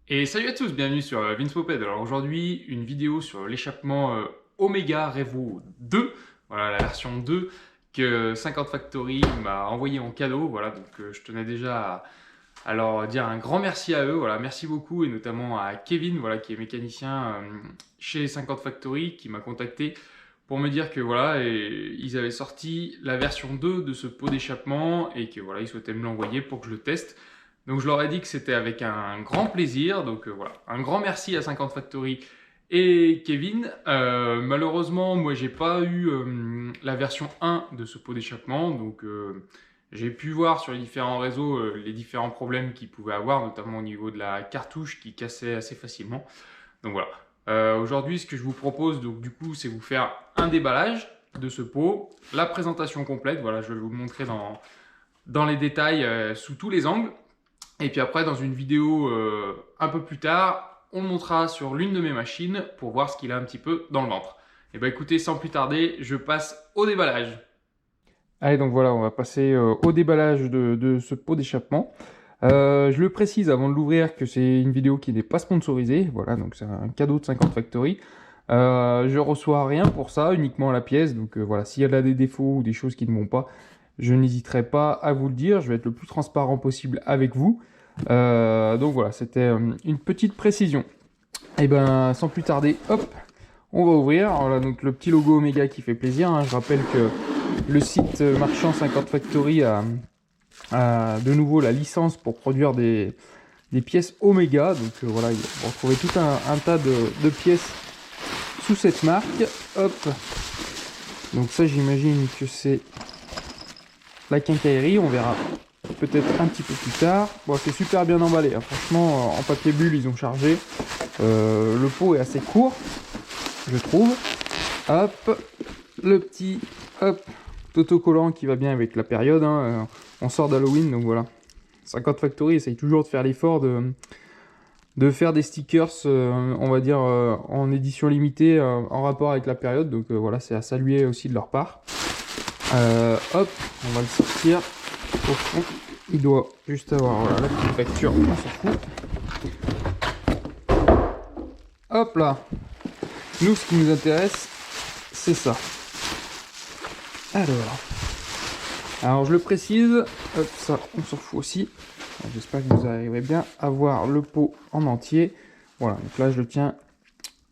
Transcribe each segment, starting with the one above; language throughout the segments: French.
Et salut à tous, bienvenue sur Vince Moped. Alors aujourd'hui, une vidéo sur l'échappement Omega Revo 2, voilà la version 2 que 50 Factory m'a envoyé en cadeau. Voilà, donc je tenais déjà à leur dire un grand merci à eux. Voilà, merci beaucoup et notamment à Kevin, voilà, qui est mécanicien chez 50 Factory, qui m'a contacté pour me dire que voilà, ils avaient sorti la version 2 de ce pot d'échappement et que voilà, ils souhaitaient me l'envoyer pour que je le teste. Donc je leur ai dit que c'était avec un grand plaisir. Donc voilà, un grand merci à 50 Factory et Kevin. Malheureusement, moi j'ai pas eu la version 1 de ce pot d'échappement. Donc j'ai pu voir sur les différents réseaux les différents problèmes qu'ils pouvaient avoir, notamment au niveau de la cartouche qui cassait assez facilement. Donc voilà. Aujourd'hui, ce que je vous propose, donc du coup, c'est vous faire un déballage de ce pot, la présentation complète. Voilà, je vais vous le montrer dans les détails sous tous les angles. Et puis après, dans une vidéo un peu plus tard, on le montrera sur l'une de mes machines pour voir ce qu'il a un petit peu dans le ventre. Et bien écoutez, sans plus tarder, je passe au déballage. Allez, donc voilà, on va passer au déballage de ce pot d'échappement. Je le précise avant de l'ouvrir que c'est une vidéo qui n'est pas sponsorisée. Voilà, donc c'est un cadeau de 50 Factory. Je reçois rien pour ça, uniquement la pièce. Donc voilà, s'il y a des défauts ou des choses qui ne vont pas, je n'hésiterai pas à vous le dire. Je vais être le plus transparent possible avec vous. Donc voilà, c'était une petite précision. Et ben, sans plus tarder, hop, on va ouvrir. Alors là, donc le petit logo Omega qui fait plaisir, hein. Je rappelle que le site marchand 50 Factory a de nouveau la licence pour produire des pièces Omega. Donc voilà, on va retrouver tout un tas de pièces sous cette marque. Hop. Donc ça, j'imagine que c'est la quincaillerie. On verra peut-être un petit peu plus tard. Bon, c'est super bien emballé, hein. Franchement, en papier bulle, ils ont chargé. Le pot est assez court, je trouve. Hop, le petit hop, autocollant qui va bien avec la période, hein. On sort d'Halloween, donc voilà. 50 Factory essaye toujours de faire l'effort de faire des stickers, on va dire, en édition limitée, en rapport avec la période. Donc voilà, c'est à saluer aussi de leur part. Hop, on va le sortir. Au fond, il doit juste avoir voilà, la petite facture, on s'en fout. Hop là. Nous, ce qui nous intéresse, c'est ça. Alors je le précise, hop, ça, on s'en fout aussi. J'espère que vous arriverez bien à voir le pot en entier. Voilà, donc là je le tiens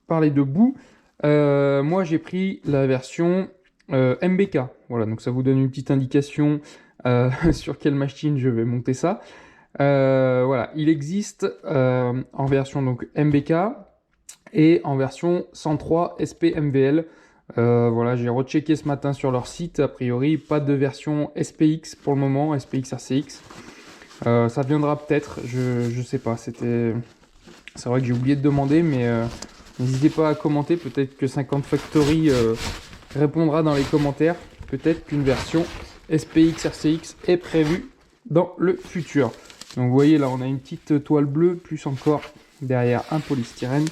par les deux bouts. Moi j'ai pris la version MBK. Voilà, donc ça vous donne une petite indication sur quelle machine je vais monter ça. Voilà, il existe en version donc MBK et en version 103 SP-MVL. Voilà, j'ai rechecké ce matin sur leur site. A priori, pas de version SPX pour le moment, SPX RCX. Ça viendra peut-être, je sais pas. C'est vrai que j'ai oublié de demander, mais n'hésitez pas à commenter. Peut-être que 50 Factory répondra dans les commentaires. Peut-être qu'une version SPX RCX est prévue dans le futur. Donc vous voyez là, on a une petite toile bleue, plus encore derrière un polystyrène.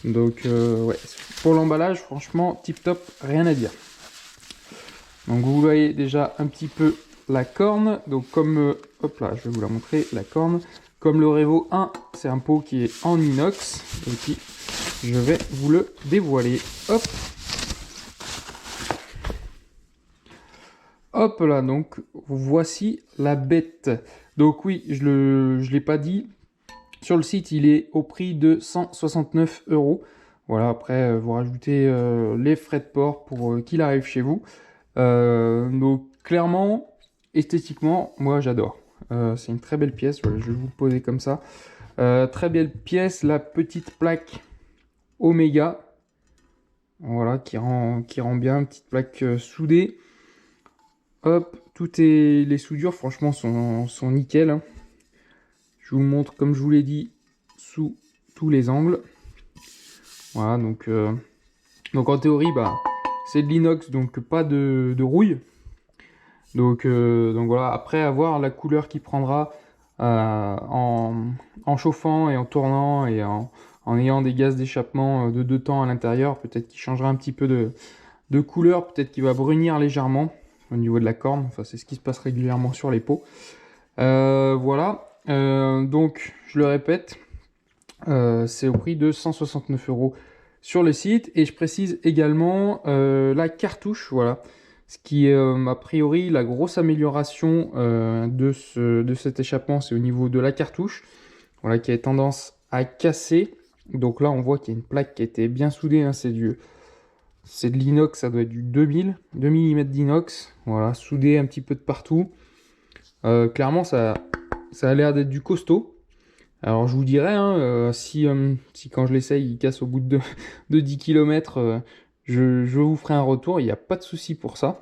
Donc ouais, pour l'emballage, franchement, tip top, rien à dire. Donc vous voyez déjà un petit peu la corne. Donc comme, hop là, je vais vous la montrer, la corne. Comme le Revo 1, c'est un pot qui est en inox. Et puis, je vais vous le dévoiler. Hop. Hop là, donc voici la bête. Donc oui, je l'ai pas dit. Sur le site, il est au prix de 169 €. Voilà, après, vous rajoutez les frais de port pour qu'il arrive chez vous. Donc, clairement, esthétiquement, moi, j'adore. C'est une très belle pièce. Voilà, je vais vous le poser comme ça. Très belle pièce, la petite plaque Omega. Voilà, qui rend bien. Petite plaque soudée. Hop, les soudures, franchement, sont nickel, hein. Je vous montre, comme je vous l'ai dit, sous tous les angles. Voilà, donc en théorie, bah, c'est de l'inox, donc pas de rouille. Donc voilà, après avoir la couleur qu'il prendra en chauffant et en tournant et en ayant des gaz d'échappement de deux temps à l'intérieur, peut-être qu'il changera un petit peu de couleur, peut-être qu'il va brunir légèrement au niveau de la corne. Enfin, c'est ce qui se passe régulièrement sur les pots. Voilà, donc je le répète, C'est au prix de 169 € sur le site. Et je précise également la cartouche, voilà. Ce qui est a priori la grosse amélioration de cet échappement, c'est au niveau de la cartouche, voilà, qui a tendance à casser. Donc là, on voit qu'il y a une plaque qui a été bien soudée, hein, c'est de l'inox, ça doit être du 2 mm d'inox, voilà, soudé un petit peu de partout. Clairement, ça a l'air d'être du costaud. Alors je vous dirais, hein, si quand je l'essaye, il casse au bout de 10 km, je vous ferai un retour, il n'y a pas de souci pour ça.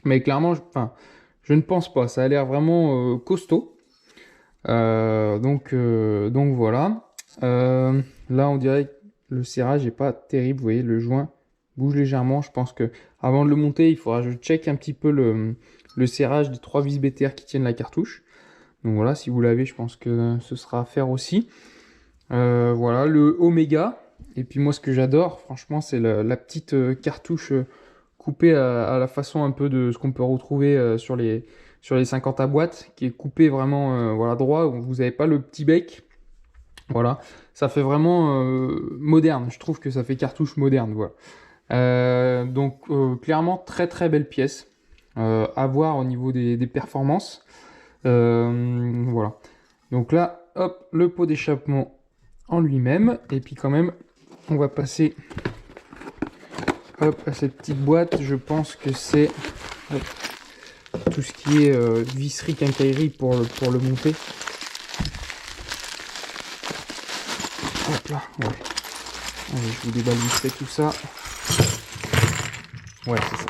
Mais clairement, je ne pense pas, ça a l'air vraiment costaud. Donc voilà. Là, on dirait que le serrage n'est pas terrible, vous voyez, le joint bouge légèrement. Je pense que avant de le monter, il faudra que je check un petit peu le serrage des 3 vis BTR qui tiennent la cartouche. Donc voilà, si vous l'avez, je pense que ce sera à faire aussi. Voilà, le Omega. Et puis moi, ce que j'adore, franchement, c'est la petite cartouche coupée à la façon un peu de ce qu'on peut retrouver sur les 50 à boîte, qui est coupée vraiment voilà, droit, où vous n'avez pas le petit bec. Voilà, ça fait vraiment moderne. Je trouve que ça fait cartouche moderne. Voilà. Donc clairement, très très belle pièce. À voir au niveau des performances. Voilà. Donc là, hop, le pot d'échappement en lui-même. Et puis quand même, on va passer hop, à cette petite boîte. Je pense que c'est tout ce qui est visserie, quincaillerie pour le monter. Hop là, ouais. Allez, je vous déballe vite fait tout ça. Ouais, c'est ça.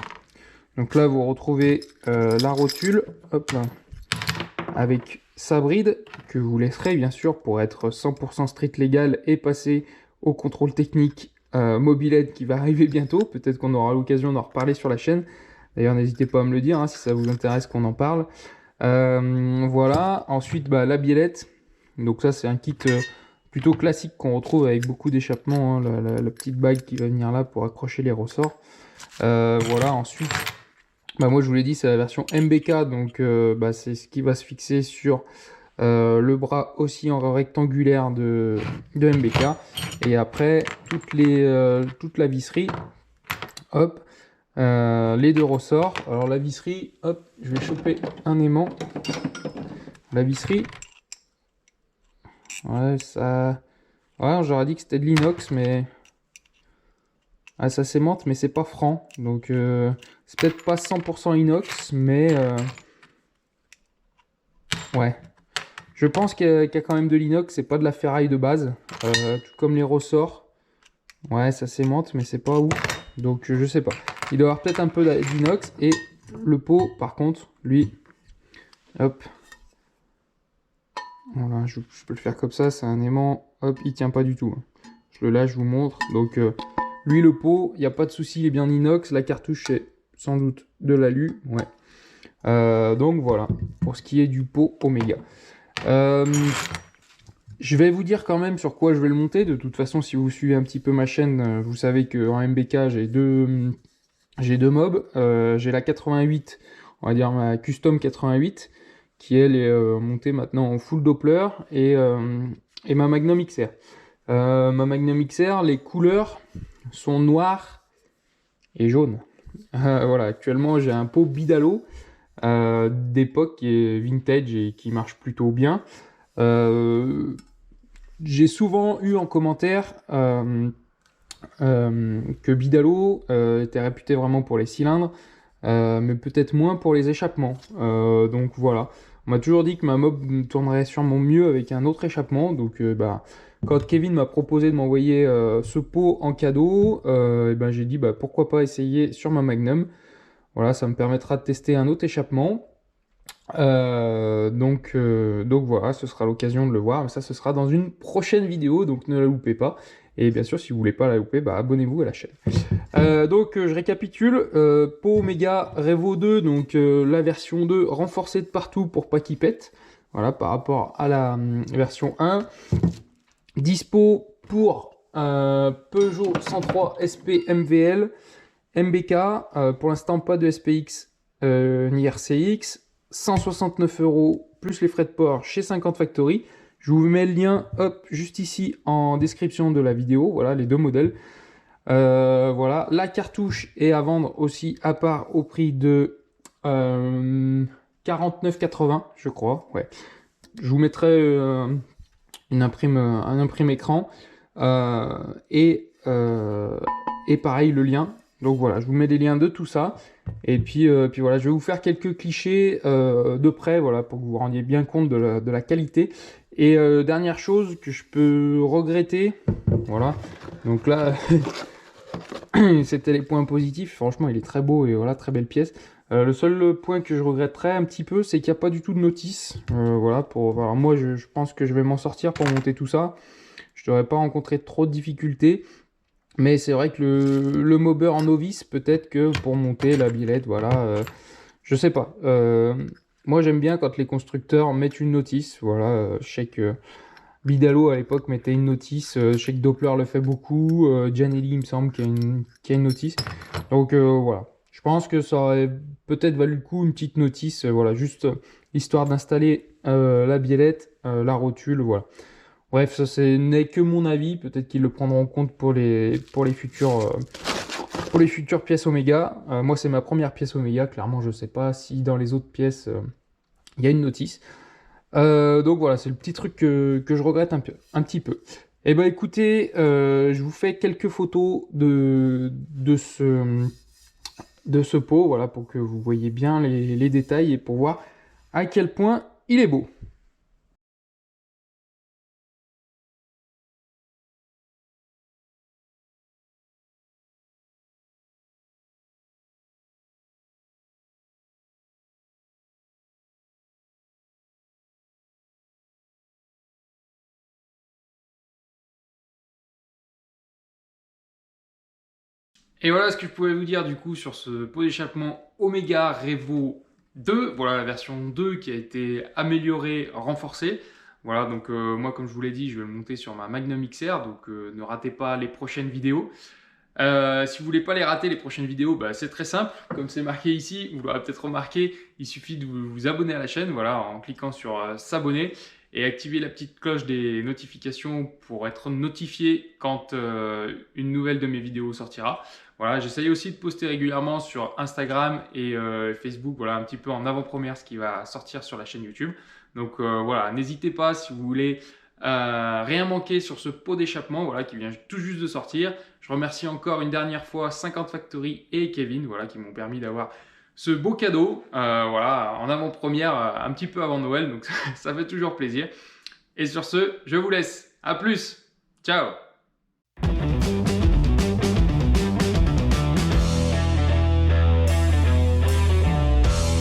Donc là, vous retrouvez la rotule, hop là, avec sa bride, que vous laisserez bien sûr pour être 100% street légal et passer au contrôle technique Mobiled qui va arriver bientôt. Peut-être qu'on aura l'occasion d'en reparler sur la chaîne. D'ailleurs, n'hésitez pas à me le dire hein, si ça vous intéresse qu'on en parle. Voilà, ensuite bah, la biellette. Donc ça, c'est un kit plutôt classique qu'on retrouve avec beaucoup d'échappements. Hein, la petite bague qui va venir là pour accrocher les ressorts. Voilà, ensuite... Bah moi je vous l'ai dit, c'est la version MBK, donc bah, c'est ce qui va se fixer sur le bras aussi en rectangulaire de MBK. Et après, toute la visserie, hop, les deux ressorts. Alors la visserie, hop, je vais choper un aimant. La visserie, ouais, ça... Ouais, j'aurais dit que c'était de l'inox, mais... Ah, ça s'aimante, mais c'est pas franc. Donc, c'est peut-être pas 100% inox, mais... ouais. Je pense qu'il y a quand même de l'inox, c'est pas de la ferraille de base. Tout comme les ressorts. Ouais, ça s'aimante, mais c'est pas ouf. Donc, je sais pas. Il doit y avoir peut-être un peu d'inox. Et le pot, par contre, lui... Hop. Voilà, je peux le faire comme ça. C'est un aimant. Hop, il tient pas du tout. Je le lâche, je vous montre. Donc... lui, le pot, il n'y a pas de souci, il est bien inox. La cartouche, c'est sans doute de l'alu. Ouais. Donc voilà, pour ce qui est du pot Omega. Je vais vous dire quand même sur quoi je vais le monter. De toute façon, si vous suivez un petit peu ma chaîne, vous savez qu'en MBK, j'ai deux mobs. J'ai la 88, on va dire ma Custom 88, qui elle est montée maintenant en full Doppler, et ma Magnum XR. Ma Magnum XR, les couleurs sont noirs et jaunes. Voilà, actuellement j'ai un pot Bidalo d'époque qui est vintage et qui marche plutôt bien. J'ai souvent eu en commentaire que Bidalo était réputé vraiment pour les cylindres, mais peut-être moins pour les échappements. Donc voilà, on m'a toujours dit que ma mob tournerait sûrement mieux avec un autre échappement. Donc bah, quand Kevin m'a proposé de m'envoyer ce pot en cadeau, et ben, j'ai dit bah, pourquoi pas essayer sur ma Magnum. Voilà, ça me permettra de tester un autre échappement. Donc voilà, ce sera l'occasion de le voir. Mais ça, ce sera dans une prochaine vidéo, donc ne la loupez pas. Et bien sûr, si vous voulez pas la louper, bah, abonnez-vous à la chaîne. Je récapitule. Pot Omega Revo 2, donc la version 2 renforcée de partout pour pas qu'il pète. Voilà, par rapport à la version 1. Dispo pour Peugeot 103 SP MVL, MBK. Pour l'instant, pas de SPX ni RCX. 169 € plus les frais de port chez 50 Factory. Je vous mets le lien, hop, juste ici en description de la vidéo. Voilà, les deux modèles. Voilà, la cartouche est à vendre aussi à part au prix de 49,80 je crois. Ouais. Je vous mettrai un imprime écran et pareil le lien. Donc voilà, je vous mets les liens de tout ça. Et puis voilà, je vais vous faire quelques clichés de près, voilà, pour que vous vous rendiez bien compte de la qualité. Et dernière chose que je peux regretter, voilà. Donc là, c'était les points positifs. Franchement, il est très beau et voilà, très belle pièce. Le seul point que je regretterais un petit peu, c'est qu'il n'y a pas du tout de notice. Voilà, alors moi, je pense que je vais m'en sortir pour monter tout ça. Je ne devrais pas rencontrer trop de difficultés. Mais c'est vrai que le mobber en novice, peut-être que pour monter la biellette, voilà, je sais pas. Moi, j'aime bien quand les constructeurs mettent une notice. Voilà, je sais que Bidalo à l'époque mettait une notice. Je sais que Doppler le fait beaucoup. Gianelli, il me semble, qu'il y a une notice. Donc voilà. Je pense que ça aurait peut-être valu le coup une petite notice. Voilà, juste histoire d'installer la biellette, la rotule, voilà. Bref, ça n'est que mon avis. Peut-être qu'ils le prendront en compte pour les futures pièces Omega. Moi, c'est ma première pièce Omega. Clairement, je ne sais pas si dans les autres pièces, il y a une notice. Donc voilà, c'est le petit truc que je regrette un petit peu. Eh ben écoutez, je vous fais quelques photos de ce pot, voilà, pour que vous voyez bien les détails et pour voir à quel point il est beau. Et voilà ce que je pouvais vous dire du coup sur ce pot d'échappement Omega Revo 2, voilà la version 2 qui a été améliorée, renforcée. Voilà, donc moi comme je vous l'ai dit, je vais le monter sur ma Magnum XR, donc ne ratez pas les prochaines vidéos. Si vous voulez pas les rater les prochaines vidéos, bah, c'est très simple, comme c'est marqué ici, vous l'aurez peut-être remarqué, il suffit de vous abonner à la chaîne, voilà, en cliquant sur s'abonner et activer la petite cloche des notifications pour être notifié quand une nouvelle de mes vidéos sortira. Voilà, j'essaye aussi de poster régulièrement sur Instagram et Facebook, voilà, un petit peu en avant-première ce qui va sortir sur la chaîne YouTube. Donc voilà, n'hésitez pas si vous voulez rien manquer sur ce pot d'échappement, voilà, qui vient tout juste de sortir. Je remercie encore une dernière fois 50 Factory et Kevin, voilà, qui m'ont permis d'avoir ce beau cadeau, voilà, en avant-première, un petit peu avant Noël, donc ça fait toujours plaisir. Et sur ce, je vous laisse. À plus. Ciao.